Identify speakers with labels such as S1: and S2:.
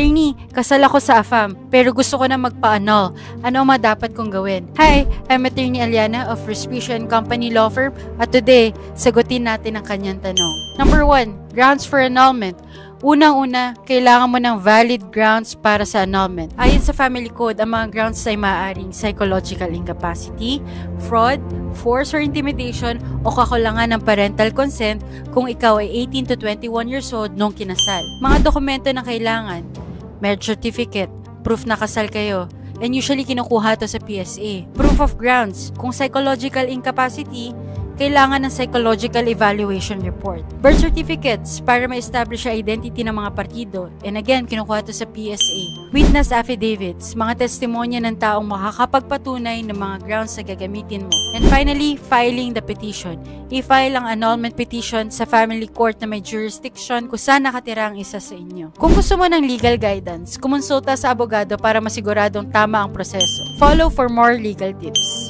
S1: Attorney, kasal ako sa AFAM, pero gusto ko na magpa-annul. Ano ang dapat kong gawin? Hi, I'm Attorney Aliana of Respicio & Company Law Firm at today, sagutin natin ang kanyang tanong. Number 1, grounds for annulment. Unang-una, kailangan mo ng valid grounds para sa annulment. Ayon sa Family Code, ang mga grounds ay maaaring psychological incapacity, fraud, force or intimidation o kakulangan ng parental consent kung ikaw ay 18 to 21 years old nung kinasal. Mga dokumento na kailangan, marriage certificate, proof na kasal kayo, and usually kinukuha to sa PSA. Proof of grounds, kung psychological incapacity, kailangan ng psychological evaluation report. Birth certificates para ma-establish ang identity ng mga partido. And again, kinukuha to sa PSA. Witness affidavits, mga testimonya ng taong makakapagpatunay ng mga grounds na gagamitin mo. And finally, filing the petition. I-file ang annulment petition sa family court na may jurisdiction kung saan nakatira ang isa sa inyo. Kung gusto mo ng legal guidance, kumonsulta sa abogado para masiguradong tama ang proseso. Follow for more legal tips.